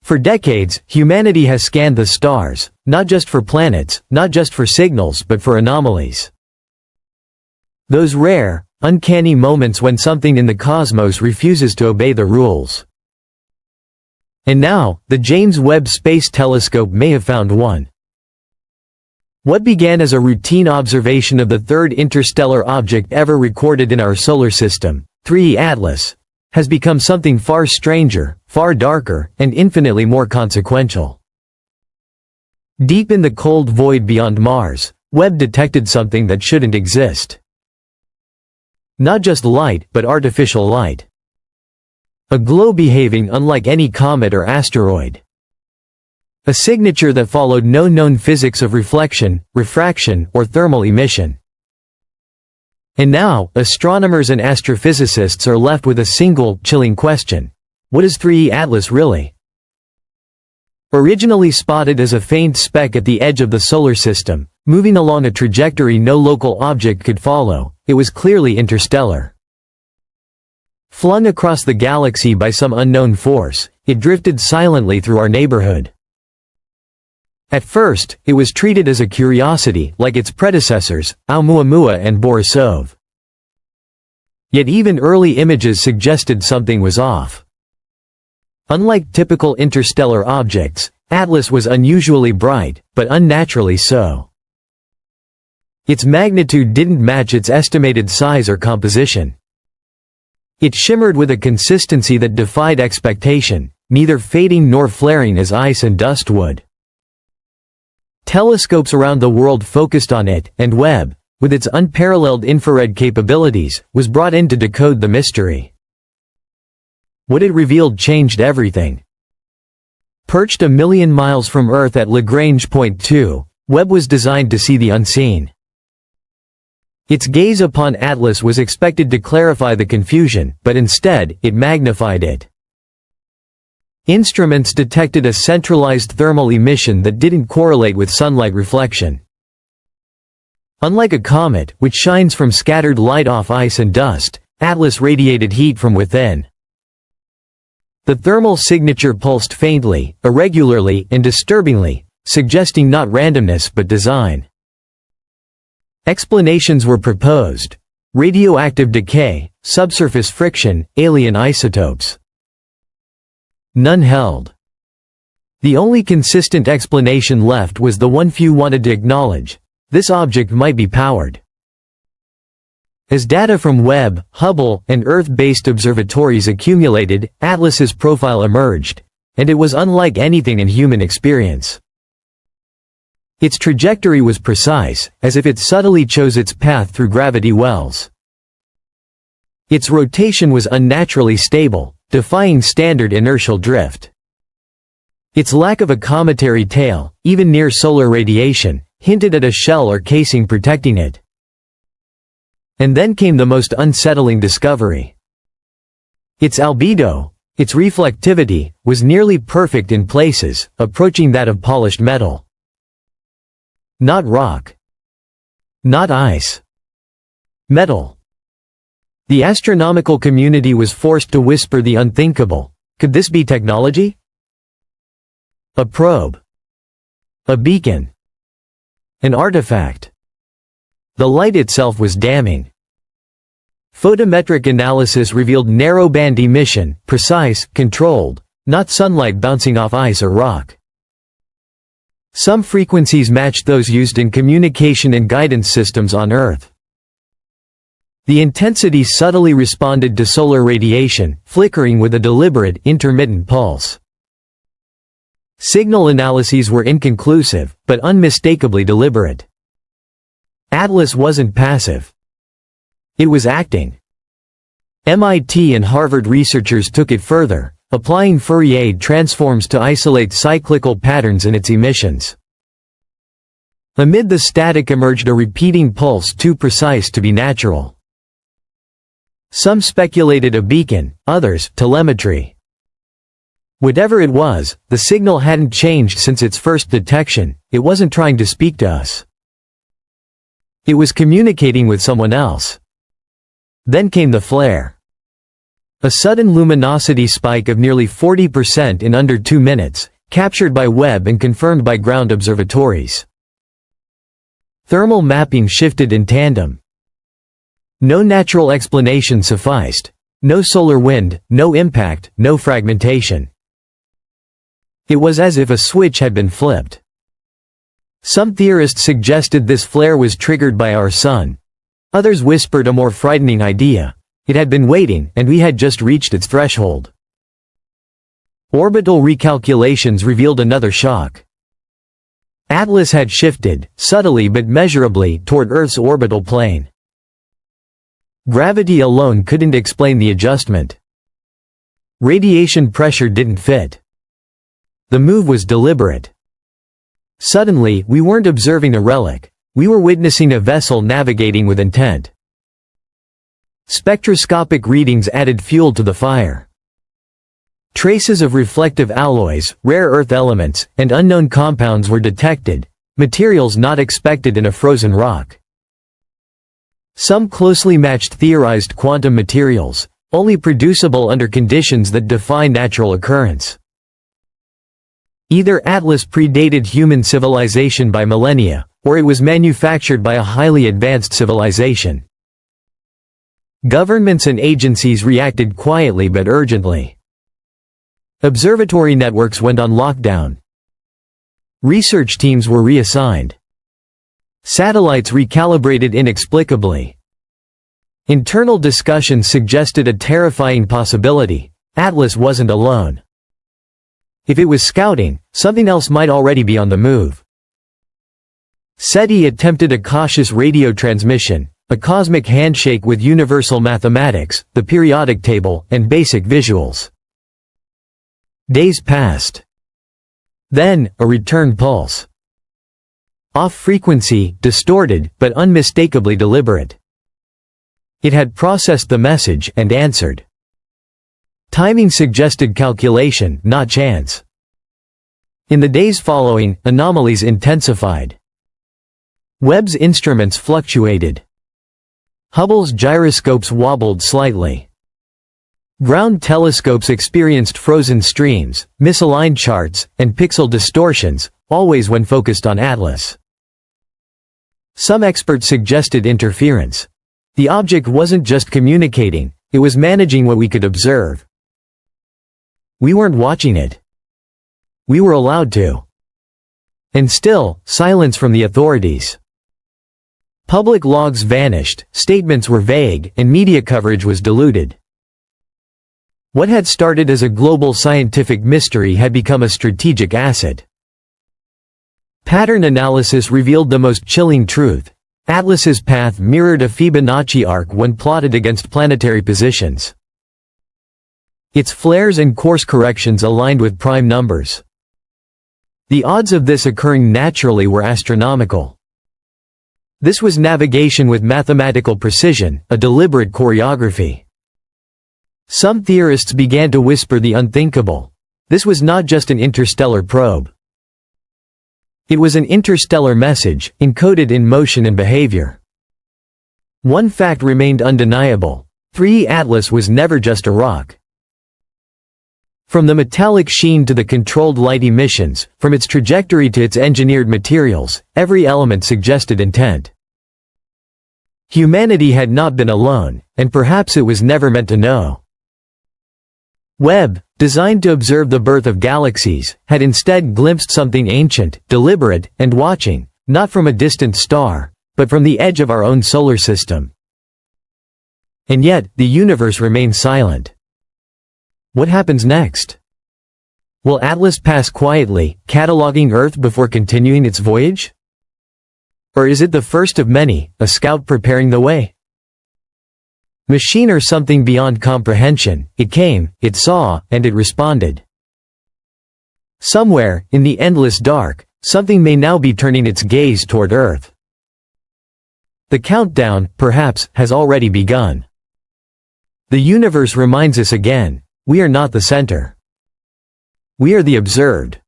For decades, humanity has scanned the stars, not just for planets, not just for signals, but for anomalies. Those rare, uncanny moments when something in the cosmos refuses to obey the rules. And now, the James Webb Space Telescope may have found one. What began as a routine observation of the third interstellar object ever recorded in our solar system, 3E Atlas, has become something far stranger, far darker, and infinitely more consequential. Deep in the cold void beyond Mars, Webb detected something that shouldn't exist. Not just light, but artificial light. A glow behaving unlike any comet or asteroid. A signature that followed no known physics of reflection, refraction, or thermal emission. And now, astronomers and astrophysicists are left with a single, chilling question. What is 3E Atlas really? Originally spotted as a faint speck at the edge of the solar system, moving along a trajectory no local object could follow, it was clearly interstellar. Flung across the galaxy by some unknown force, it drifted silently through our neighborhood. At first, it was treated as a curiosity, like its predecessors, Oumuamua and Borisov. Yet even early images suggested something was off. Unlike typical interstellar objects, Atlas was unusually bright, but unnaturally so. Its magnitude didn't match its estimated size or composition. It shimmered with a consistency that defied expectation, neither fading nor flaring as ice and dust would. Telescopes around the world focused on it, and Webb, with its unparalleled infrared capabilities, was brought in to decode the mystery. What it revealed changed everything. Perched a million miles from Earth at Lagrange Point 2, Webb was designed to see the unseen. Its gaze upon Atlas was expected to clarify the confusion, but instead, it magnified it. Instruments detected a centralized thermal emission that didn't correlate with sunlight reflection. Unlike a comet, which shines from scattered light off ice and dust, Atlas radiated heat from within. The thermal signature pulsed faintly, irregularly, and disturbingly, suggesting not randomness but design. Explanations were proposed: radioactive decay, subsurface friction, alien isotopes. None held. The only consistent explanation left was the one few wanted to acknowledge: this object might be powered. As data from Webb, Hubble, and Earth-based observatories accumulated, Atlas's profile emerged, and it was unlike anything in human experience. Its trajectory was precise, as if it subtly chose its path through gravity wells. Its rotation was unnaturally stable, defying standard inertial drift. Its lack of a cometary tail, even near solar radiation, hinted at a shell or casing protecting it. And then came the most unsettling discovery. Its albedo, its reflectivity, was nearly perfect in places, approaching that of polished metal. Not rock. Not ice. Metal. The astronomical community was forced to whisper the unthinkable. Could this be technology? A probe. A beacon. An artifact. The light itself was damning. Photometric analysis revealed narrow-band emission, precise, controlled, not sunlight bouncing off ice or rock. Some frequencies matched those used in communication and guidance systems on Earth. The intensity subtly responded to solar radiation, flickering with a deliberate, intermittent pulse. Signal analyses were inconclusive, but unmistakably deliberate. Atlas wasn't passive. It was acting. MIT and Harvard researchers took it further, applying Fourier transforms to isolate cyclical patterns in its emissions. Amid the static emerged a repeating pulse too precise to be natural. Some speculated a beacon, others, telemetry. Whatever it was, the signal hadn't changed since its first detection. It wasn't trying to speak to us. It was communicating with someone else. Then came the flare. A sudden luminosity spike of nearly 40% in under 2 minutes, captured by Webb and confirmed by ground observatories. Thermal mapping shifted in tandem. No natural explanation sufficed. No solar wind, no impact, no fragmentation. It was as if a switch had been flipped. Some theorists suggested this flare was triggered by our sun. Others whispered a more frightening idea. It had been waiting, and we had just reached its threshold. Orbital recalculations revealed another shock. Atlas had shifted, subtly but measurably, toward Earth's orbital plane. Gravity alone couldn't explain the adjustment. Radiation pressure didn't fit. The move was deliberate. Suddenly, we weren't observing a relic. We were witnessing a vessel navigating with intent. Spectroscopic readings added fuel to the fire. Traces of reflective alloys, rare earth elements, and unknown compounds were detected, materials not expected in a frozen rock. Some closely matched theorized quantum materials, only producible under conditions that defy natural occurrence. Either Atlas predated human civilization by millennia, or it was manufactured by a highly advanced civilization. Governments and agencies reacted quietly but urgently. Observatory networks went on lockdown. Research teams were reassigned. Satellites recalibrated inexplicably. Internal discussions suggested a terrifying possibility: Atlas wasn't alone. If it was scouting, something else might already be on the move. SETI attempted a cautious radio transmission, a cosmic handshake with universal mathematics, the periodic table, and basic visuals. Days passed. Then, a return pulse. Off frequency, distorted, but unmistakably deliberate. It had processed the message and answered. Timing suggested calculation, not chance. In the days following, anomalies intensified. Webb's instruments fluctuated. Hubble's gyroscopes wobbled slightly. Ground telescopes experienced frozen streams, misaligned charts, and pixel distortions, always when focused on Atlas. Some experts suggested interference. The object wasn't just communicating, it was managing what we could observe. We weren't watching it. We were allowed to. And still, silence from the authorities. Public logs vanished, statements were vague, and media coverage was diluted. What had started as a global scientific mystery had become a strategic asset. Pattern analysis revealed the most chilling truth. Atlas's path mirrored a Fibonacci arc when plotted against planetary positions. Its flares and course corrections aligned with prime numbers. The odds of this occurring naturally were astronomical. This was navigation with mathematical precision, a deliberate choreography. Some theorists began to whisper the unthinkable. This was not just an interstellar probe. It was an interstellar message, encoded in motion and behavior. One fact remained undeniable. Atlas was never just a rock. From the metallic sheen to the controlled light emissions, from its trajectory to its engineered materials, every element suggested intent. Humanity had not been alone, and perhaps it was never meant to know. Webb, designed to observe the birth of galaxies, had instead glimpsed something ancient, deliberate, and watching, not from a distant star, but from the edge of our own solar system. And yet, the universe remains silent. What happens next? Will Atlas pass quietly, cataloging Earth before continuing its voyage? Or is it the first of many, a scout preparing the way? Machine or something beyond comprehension, it came, it saw, and it responded. Somewhere, in the endless dark, something may now be turning its gaze toward Earth. The countdown, perhaps, has already begun. The universe reminds us again, we are not the center. We are the observed.